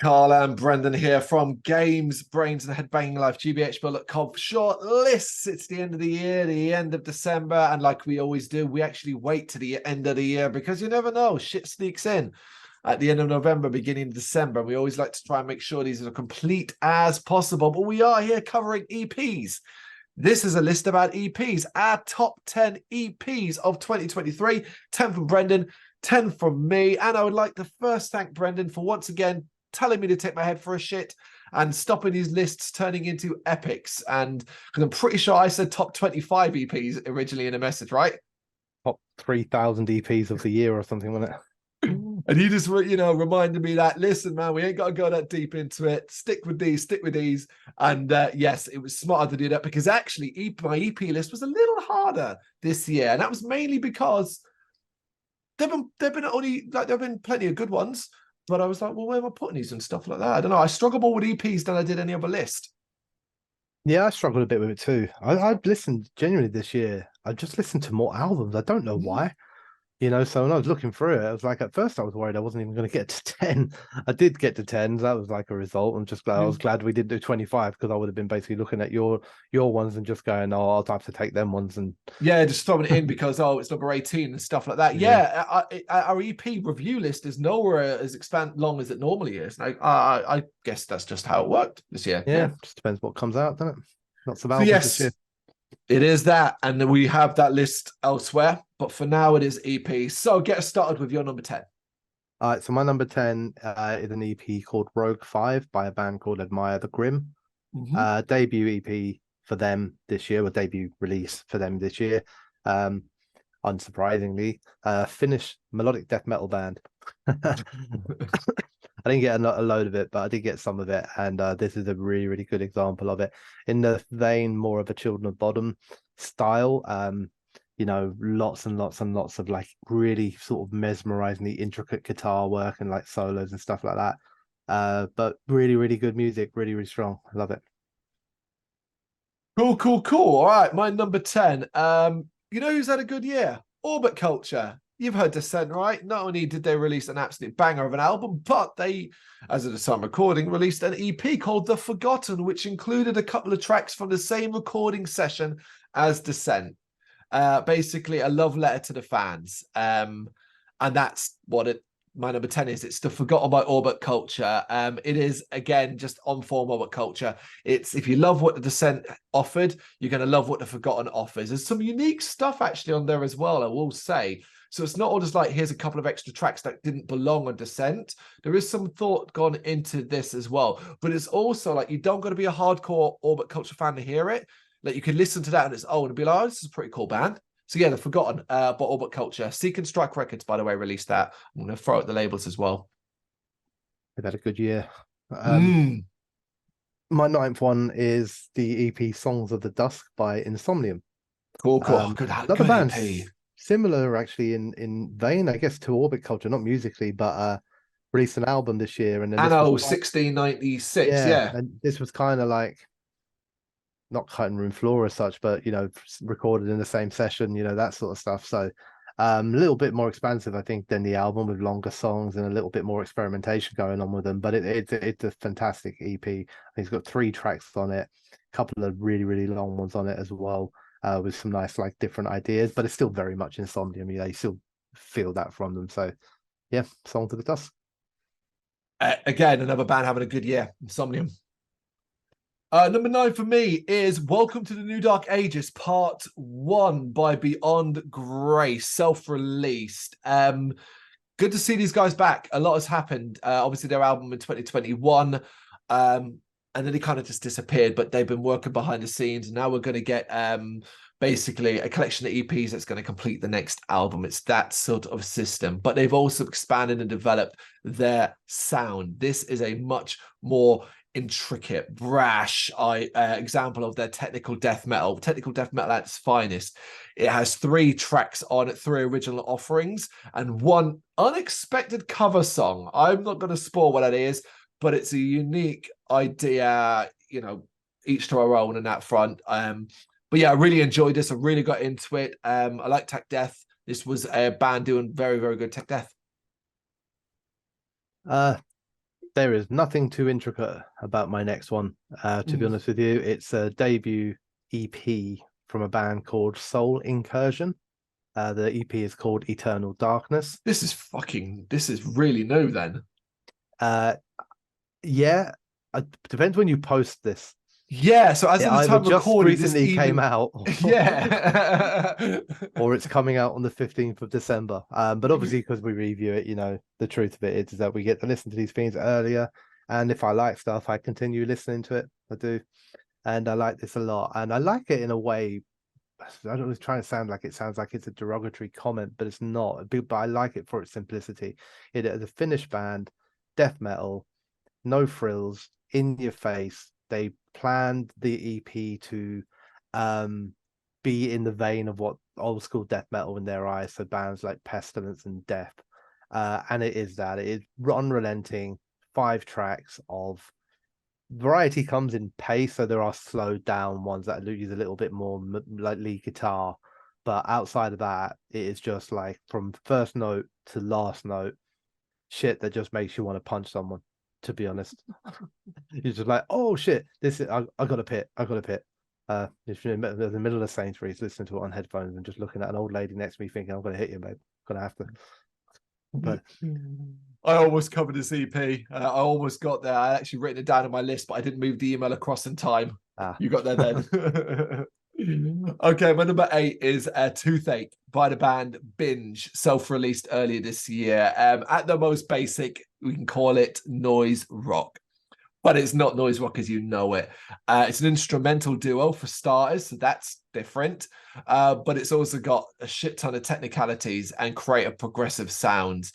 Carl and Brendan here from Games, Brains and Head-Banging Life, gbhbl.com for short lists. It's the end of the year, the end of December, and like we always do, we actually wait to the end of the year because you never know, shit sneaks in at the end of November, beginning of December. We always like to try and make sure these are complete as possible, but we are here covering EPs. This is a list about EPs, our top 10 EPs of 2023, 10 from Brendan, 10 from me, and I would like to first thank Brendan for once again telling me to take my head for a shit and stopping these lists turning into epics. And because I'm pretty sure I said top 25 EPs originally in a message, right? Top 3,000 EPs of the year or something, wasn't it? And he just, reminded me that, listen, man, we ain't got to go that deep into it. Stick with these. And yes, it was smarter to do that because actually my EP list was a little harder this year. And that was mainly because there've been plenty of good ones. But I was like, well, where am I putting these and stuff like that? I don't know. I struggle more with EPs than I did any other list. Yeah, I struggled a bit with it too. I've listened genuinely this year. I just listened to more albums. I don't know why. So when I was looking through it, I was like, at first I was worried I wasn't even going to get to 10. I did get to 10. So that was like a result. I'm just glad I was glad we didn't do 25 because I would have been basically looking at your ones and just going, oh, I'll have to take them ones. And yeah, just throwing it in because, it's number 18 and stuff like that. Yeah, our EP review list is nowhere as long as it normally is. I guess that's just how it worked this year. Yeah, just depends what comes out, doesn't it? Lots of albums this year. It is that, and we have that list elsewhere, but for now it is EP. So get us started with your number 10. All right, so my number 10 is an EP called Rogue 5 by a band called Admire the Grim. Debut EP for them this year, or debut release for them this year. Unsurprisingly, Finnish melodic death metal band. I didn't get a load of it, but I did get some of it, and this is a really, really good example of it. In the vein more of a Children of Bodom style, lots and lots and lots of like really sort of mesmerizingly intricate guitar work and like solos and stuff like that. But really, really good music, really, really strong. I love it. Cool. All right, my number 10. You know who's had a good year? Orbit Culture. You've heard Descent, right? Not only did they release an absolute banger of an album, but they, as of the time recording, released an EP called The Forgotten, which included a couple of tracks from the same recording session as Descent. Basically, a love letter to the fans. And that's what my number 10 is. It's The Forgotten by Orbit Culture. It is, again, just on form Orbit Culture. It's, if you love what the Descent offered, you're going to love what The Forgotten offers. There's some unique stuff actually on there as well, I will say. So it's not all just like, here's a couple of extra tracks that didn't belong on Descent. There is some thought gone into this as well. But it's also like, you don't got to be a hardcore Orbit Culture fan to hear it. Like, you can listen to that and it's, and be like, oh, this is a pretty cool band. So yeah, The Forgotten by Orbit Culture. Seek and Strike Records, by the way, released that. I'm going to throw out the labels as well. They've had a good year. My ninth one is the EP Songs of the Dusk by Insomnium. Cool. Good band. EP. Similar actually in vein, I guess, to Orbit Culture, not musically, but released an album this year. And then Anno 1696, yeah. And this was kind of like, not cutting room floor as such, but recorded in the same session, that sort of stuff. So a little bit more expansive, I think, than the album, with longer songs and a little bit more experimentation going on with them. But it's a fantastic EP. It's got 3 tracks on it, a couple of really, really long ones on it as well, with some nice like different ideas, but it's still very much Insomnium. You still feel that from them. So yeah, Song to the Dusk. Again, another band having a good year, Insomnium. Number 9 for me is Welcome to the New Dark Ages, Part 1 by Beyond Grace, self-released. Good to see these guys back. A lot has happened. Obviously, their album in 2021, and then they kind of just disappeared, but they've been working behind the scenes. And now we're going to get basically a collection of EPs that's going to complete the next album. It's that sort of system. But they've also expanded and developed their sound. This is a much more intricate, brash example of their technical death metal at its finest. It has 3 tracks on it, 3 original offerings, and 1 unexpected cover song. I'm not going to spoil what that is, but it's a unique idea, each to our own in that front. But yeah, I really enjoyed this. I really got into it. I like tech death. This was a band doing very, very good tech death. There is nothing too intricate about my next one. To be honest with you, it's a debut EP from a band called Soul Incursion. The EP is called Eternal Darkness. This is really new then. Yeah, depends when you post this. Yeah, so as of the either time just recording, recently came out, yeah, or it's coming out on the 15th of December. But obviously, because we review it, the truth of it is that we get to listen to these things earlier. And if I like stuff, I continue listening to it. I do, and I like this a lot. And I like it in a way. I don't was trying to sound like it sounds like it's a derogatory comment, but it's not. But I like it for its simplicity. It is a Finnish band, death metal, no frills, in your face. They planned the EP to be in the vein of what old school death metal in their eyes, so bands like Pestilence and Death. And it is that. It is unrelenting, 5 tracks of variety comes in pace, so there are slowed down ones that use a little bit more like lead guitar. But outside of that, it is just like from first note to last note, shit that just makes you want to punch someone, to be honest. You're just like, oh shit, this is I got a pit. If you're in the middle of Sainsbury's listening to it on headphones and just looking at an old lady next to me thinking, I'm gonna hit you, babe. I'm gonna have to. But I almost covered this EP. I almost got there. I actually written it down on my list, but I didn't move the email across in time. You got there then. Okay, my number 8 is Toothache by the band Binge, self-released earlier this year. At the most basic, we can call it noise rock. But it's not noise rock as you know it. It's an instrumental duo for starters, so that's different. But it's also got a shit ton of technicalities and creative progressive sounds.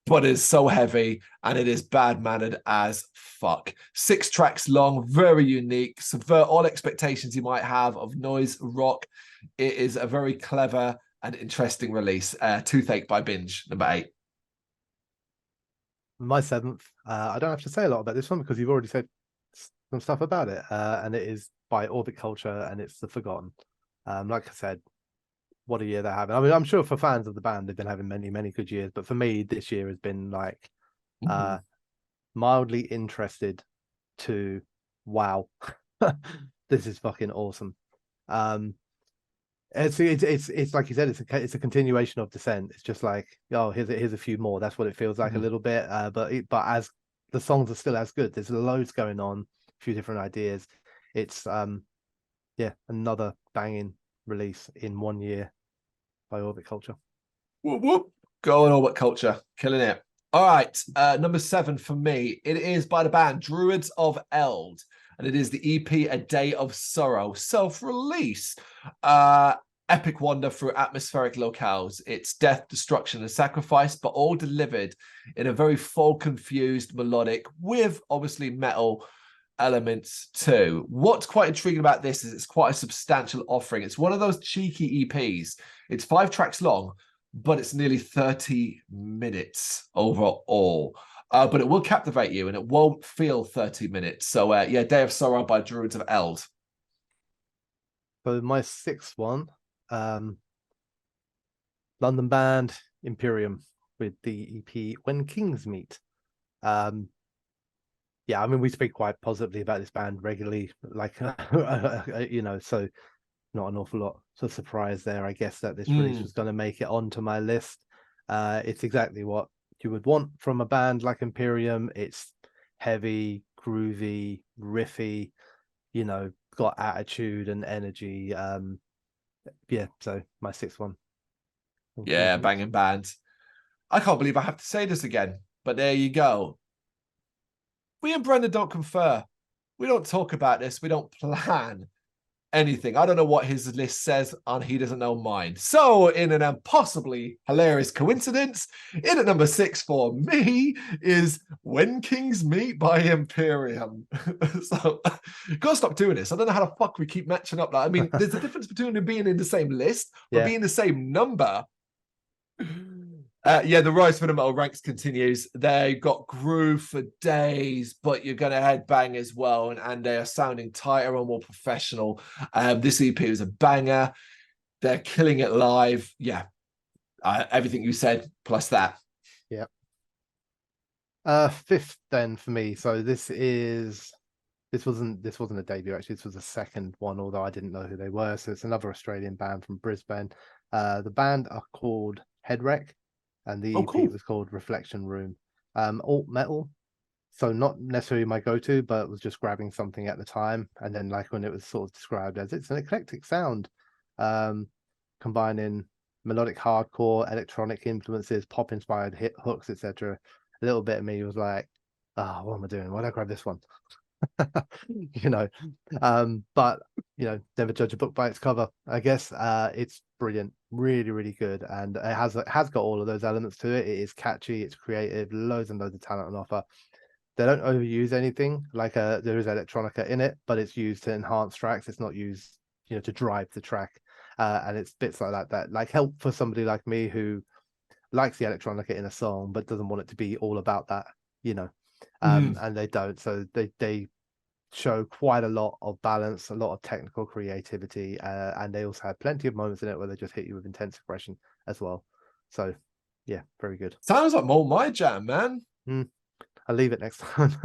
But it's so heavy and it is bad-mannered as fuck. 6 tracks long, very unique, subvert all expectations you might have of noise rock. It is a very clever and interesting release. Toothache by Binge, number 8. My 7th, I don't have to say a lot about this one because you've already said some stuff about it, and it is by Orbit Culture, and it's The Forgotten. Like I said, what a year they're having. I mean, I'm sure for fans of the band, they've been having many, many good years, but for me, this year has been like mildly interested to wow, this is fucking awesome. It's like you said, it's a continuation of Descent. It's just like, oh, here's a few more. That's what it feels like a little bit. But as the songs are still as good, there's loads going on, a few different ideas. It's another banging release in 1 year by Orbit Culture. Whoop, whoop. Go on, Orbit Culture, killing it. All right, number 7 for me. It is by the band Druids of Eld, and it is the EP A Day of Sorrow, self-release. Epic wonder through atmospheric locales. It's death, destruction, and sacrifice, but all delivered in a very folk-confused melodic with obviously metal elements too. What's quite intriguing about this is it's quite a substantial offering. It's one of those cheeky EPs. It's 5 tracks long, but it's nearly 30 minutes overall. But it will captivate you and it won't feel 30 minutes. So Day of Sorrow by Druids of Eld. So my 6th one, London band Imperium with the EP When Kings Meet. I mean, we speak quite positively about this band regularly, like so not an awful lot of surprise there. I guess that this release was going to make it onto my list. It's exactly what you would want from a band like Imperium. It's heavy, groovy, riffy, got attitude and energy. So my 6th one. Yeah, banging band. I can't believe I have to say this again, but there you go. We and Brendan don't confer. We don't talk about this. We don't plan anything. I don't know what his list says, and he doesn't know mine. So, in an impossibly hilarious coincidence, in at number 6 for me is When Kings Meet by Imperium. So, gotta stop doing this. I don't know how the fuck we keep matching up. I mean, there's a difference between them being in the same list, but being the same number. The rise for the metal ranks continues. They've got groove for days, but you're going to headbang as well, and they are sounding tighter and more professional. This EP is a banger. They're killing it live. Yeah, everything you said plus that. Yeah. Fifth then for me. So this wasn't a debut actually. This was a second one, although I didn't know who they were. So it's another Australian band from Brisbane. The band are called Headwreck, and the Oh, EP cool. was called Reflection Room. Alt metal. So not necessarily my go-to, but was just grabbing something at the time. And then like when it was sort of described as it's an eclectic sound, um, combining melodic hardcore, electronic influences, pop inspired hit hooks, etc. A little bit of me was like, oh, what am I doing? Why did I grab this one? you know. But never judge a book by its cover, I guess. It's brilliant, really, really good. And it has got all of those elements to it. It is catchy, it's creative, loads and loads of talent on offer. They don't overuse anything, like there is electronica in it, but it's used to enhance tracks. It's not used, to drive the track. And it's bits like that like help for somebody like me who likes the electronica in a song, but doesn't want it to be all about that, you know. Mm. And they don't. So they show quite a lot of balance, a lot of technical creativity, and they also have plenty of moments in it where they just hit you with intense aggression as well. So, yeah, very good. Sounds like more my jam, man. I'll leave it next time.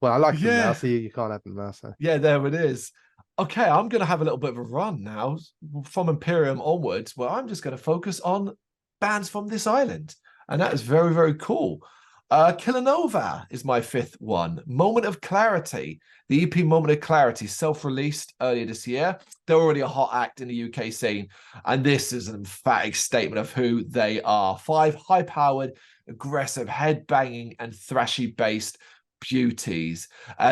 Well, I like them now, Yeah. so you can't have them now. So Yeah, there it is. Okay, I'm going to have a little bit of a run now from Imperium onwards, where I'm just going to focus on bands from this island. And that is very, very cool. Killanova is my fifth one. Moment of Clarity. The EP Moment of Clarity, self-released earlier this year. They're already a hot act in the UK scene. And this is an emphatic statement of who they are. 5 high-powered, aggressive, head-banging, and thrashy-based beauties.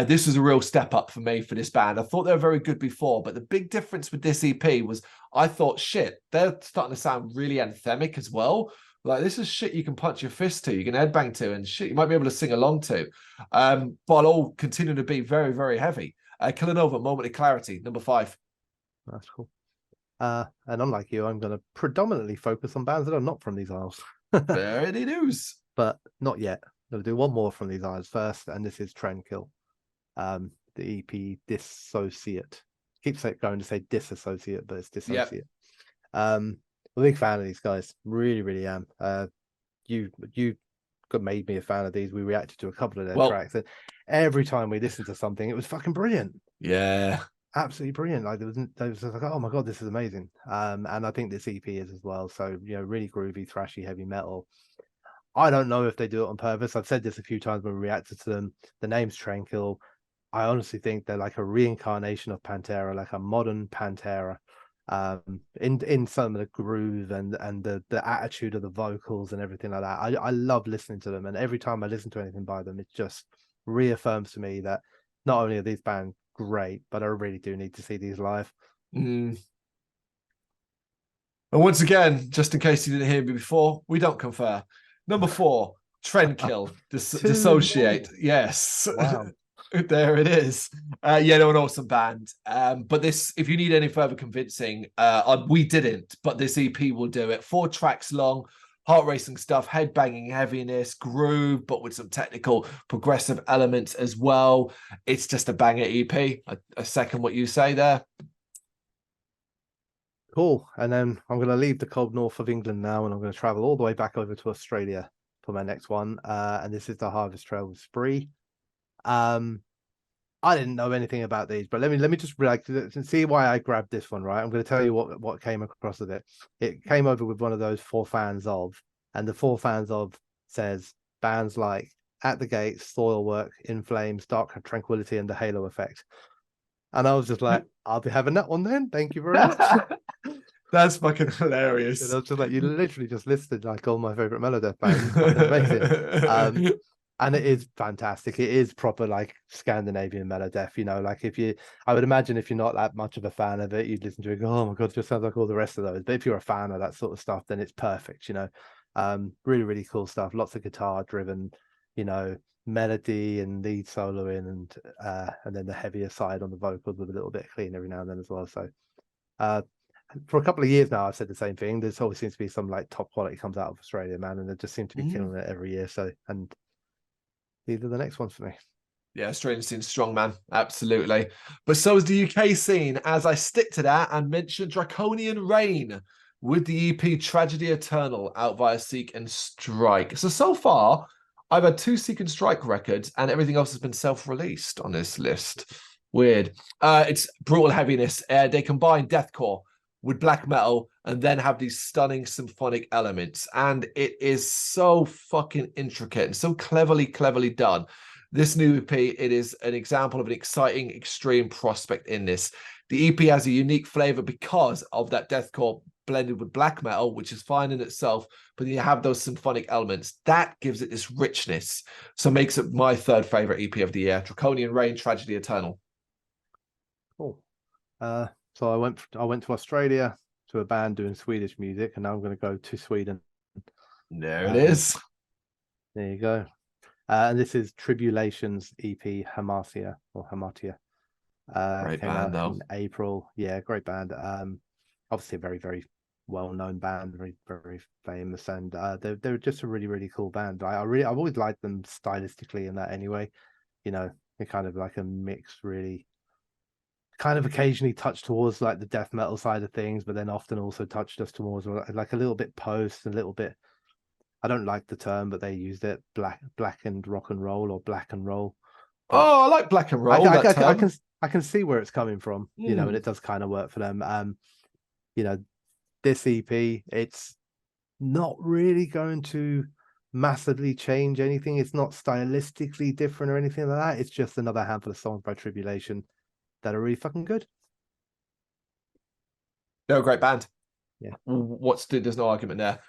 This was a real step up for me for this band. I thought they were very good before, but the big difference with this EP was I thought, shit, they're starting to sound really anthemic as well. Like, this is shit you can punch your fist to, you can headbang to, and shit you might be able to sing along to, but all continue to be very, very heavy. Killanova, Moment of Clarity, number 5. that's cool. And unlike you, I'm going to predominantly focus on bands that are not from these isles. There it is. But not yet. I'm going to do one more from these isles first, and this is Trendkill. The EP Dissociate. Keeps going to say disassociate, but it's dissociate. Yep. I'm a big fan of these guys. Really, really am. You made me a fan of these. We reacted to a couple of their tracks, and every time we listened to something, it was fucking brilliant. Yeah, absolutely brilliant. Like there was like, oh my god, this is amazing. And I think this EP is as well. So really groovy, thrashy, heavy metal. I don't know if they do it on purpose. I've said this a few times when we reacted to them. The name's Tranquil. I honestly think they're like a reincarnation of Pantera, like a modern Pantera. In some of the groove and the attitude of the vocals and everything like that. I love listening to them, and every time I listen to anything by them, it just reaffirms to me that not only are these bands great, but I really do need to see these live. And once again, just in case you didn't hear me before, we don't confer. Number 4, Trendkill, Dissociate. Yes. Wow. There it is. Yeah, they're an awesome band. But this, if you need any further convincing, we didn't, but this EP will do it. 4 tracks long, heart racing stuff, head banging heaviness, groove, but with some technical progressive elements as well. It's just a banger EP. I second what you say there. Cool. And then I'm going to leave the cold north of England now, and I'm going to travel all the way back over to Australia for my next one. And this is the Harvest Trail with Spree. I didn't know anything about these, but let me just like see why I grabbed this one. Right, I'm going to tell you what came across with it. It came over with one of those 4 fans of, and the 4 fans of says bands like At the Gates, Soilwork, In Flames, Dark Tranquility, and the Halo Effect. And I was just like, I'll be having that one then. Thank you very much. That's fucking hilarious. And I was just like, you literally just listed like all my favorite Melodeath bands. It's fucking amazing. And it is fantastic. It is proper like Scandinavian Melodeath, like I would imagine if you're not that much of a fan of it, you'd listen to it and go, oh my god, it just sounds like all the rest of those. But if you're a fan of that sort of stuff, then it's perfect, really, really cool stuff. Lots of guitar driven, melody and lead soloing and then the heavier side on the vocals with a little bit of clean every now and then as well. So for a couple of years now, I've said the same thing. There's always seems to be some like top quality comes out of Australia, man, and they just seem to be killing it every year. So, and these are the next ones for me. Yeah, Australian scene's strong, man. Absolutely. But so is the UK scene, as I stick to that and mention Draconian Rain with the EP Tragedy Eternal out via Seek and Strike. So far, I've had 2 Seek and Strike records, and everything else has been self-released on this list. Weird. It's brutal heaviness. They combine deathcore with black metal and then have these stunning symphonic elements. And it is so fucking intricate and so cleverly done. This new EP, it is an example of an exciting, extreme prospect in this. The EP has a unique flavor because of that deathcore blended with black metal, which is fine in itself, but you have those symphonic elements. That gives it this richness. So makes it my 3rd favorite EP of the year. Draconian Rain, Tragedy Eternal. Cool. So I went to Australia to a band doing Swedish music, and now I'm going to go to Sweden. There it is. There you go. And this is Tribulation's EP, Hamartia. Great Came band, out though. in April. Yeah, great band. Obviously a very well-known band, very famous, and they're just a really cool band. I've always liked them stylistically in that anyway. You know, they're kind of like a mix, really. Kind of occasionally touch towards like the death metal side of things, but then often also touched us towards like a little bit post, a little bit. I don't like the term, but they used it, blackened rock and roll or black and roll. But I like black and roll. I can see where it's coming from, you know, and it does kind of work for them. You know, this EP, it's not really going to massively change anything. It's not stylistically different or anything like that. It's just another handful of songs by Tribulation that are really fucking good. They're a great band. Yeah. There's no argument there.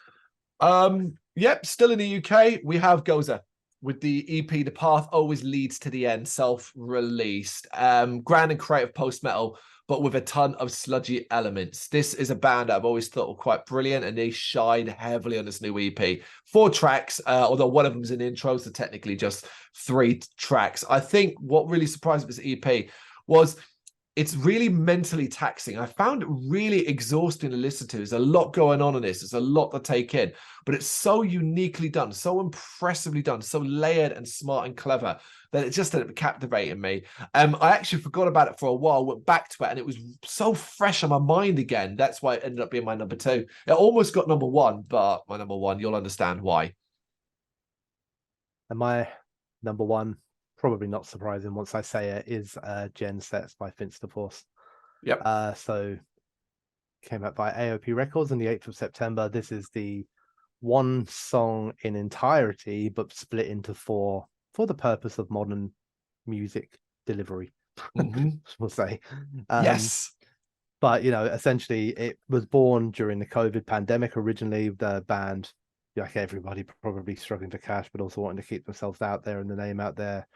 Yep, still in the UK, we have Goza with the EP The Path Always Leads to the End, self-released. Grand and creative post-metal, but with a ton of sludgy elements. This is a band I've always thought were quite brilliant, and they shine heavily on this new EP. 4 tracks, although one of them's an intro, so technically just 3 tracks. I think what really surprised me with this EP was it's really mentally taxing. I found it really exhausting to listen to. There's a lot going on in this. There's a lot to take in, but it's so uniquely done, so impressively done, so layered and smart and clever that it just ended up captivating me. I actually forgot about it for a while, went back to it, and it was so fresh on my mind again. That's why it ended up being my number 2. It almost got number 1, but my number 1, you'll understand why. And my number 1, probably not surprising once I say it, is Gen Sets by Finsterforce. Yep. So came out by AOP Records on the 8th of September. This is the 1 song in entirety, but split into 4 for the purpose of modern music delivery. We'll say. Yes. But, you know, essentially it was born during the COVID pandemic. Originally, the band, like everybody, probably struggling for cash, but also wanting to keep themselves out there and the name out there,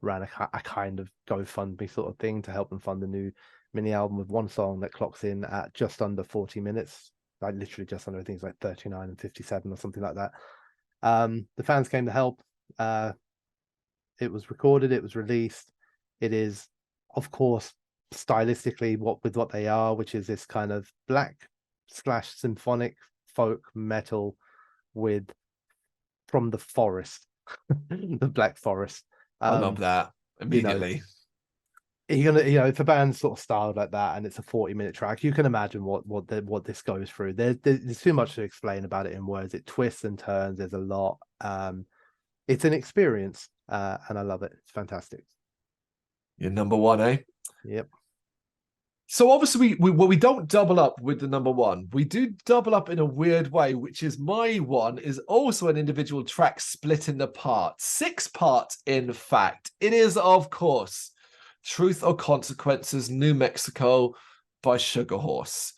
ran a kind of GoFundMe sort of thing to help them fund the new mini album with 1 song that clocks in at just under 40 minutes, like literally just under, I think it's like 39 and 57 or something like that. The fans came to help. It was recorded, it was released. It is, of course, stylistically what they are, which is this kind of black/symphonic folk metal with from the forest, the Black Forest. I love that immediately. You're gonna, you know, if a band's sort of styled like that and it's a 40-minute track, you can imagine what this goes through. There's too much to explain about it in words. It twists and turns. There's a lot. It's an experience, and I love it. It's fantastic. Your number 1, eh? Yep. So obviously we don't double up with the number 1. We do double up in a weird way, which is my 1 is also an individual track split into parts. 6 parts, in fact. It is, of course, Truth or Consequences, New Mexico by Sugar Horse,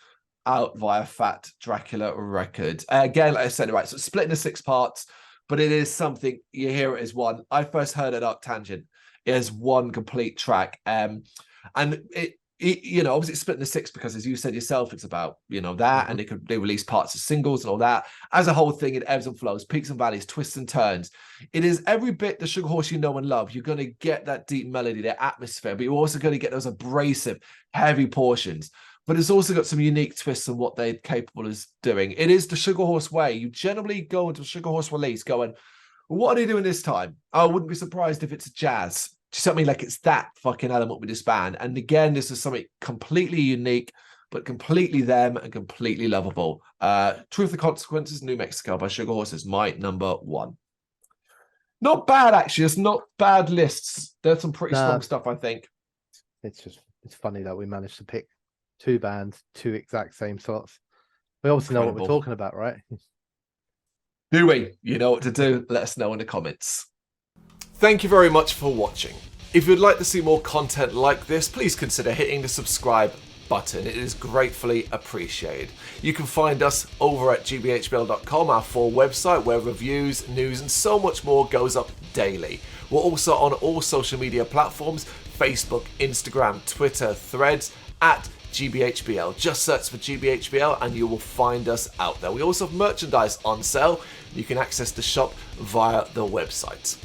out via Fat Dracula Records. Again, like I said, right, so it's split into 6 parts, but it is something, you hear it as 1. I first heard it Arc Tangent as 1 complete track. And it, you know, obviously it's split into 6 because, as you said yourself, it's about, you know, that, and they release parts of singles and all that. As a whole thing, it ebbs and flows, peaks and valleys, twists and turns. It is every bit the Sugar Horse you know and love. You're going to get that deep melody, that atmosphere, but you're also going to get those abrasive, heavy portions. But it's also got some unique twists on what they're capable of doing. It is the Sugar Horse way. You generally go into a Sugar Horse release going, well, what are they doing this time? I wouldn't be surprised if it's jazz. Something like it's that fucking element with this band. And again, this is something completely unique, but completely them and completely lovable. Truth or Consequences, New Mexico by Sugar Horse is my number 1. Not bad, actually. It's not bad lists. There's some pretty Nah. strong stuff, I think. It's funny that we managed to pick two bands, two exact same slots. We obviously know what we're talking about, right? Do we? You know what to do. Let us know in the comments. Thank you very much for watching. If you'd like to see more content like this, please consider hitting the subscribe button. It is gratefully appreciated. You can find us over at gbhbl.com, our full website where reviews, news and so much more goes up daily. We're also on all social media platforms: Facebook, Instagram, Twitter, Threads, at GBHBL. Just search for GBHBL and you will find us out there. We also have merchandise on sale. You can access the shop via the website.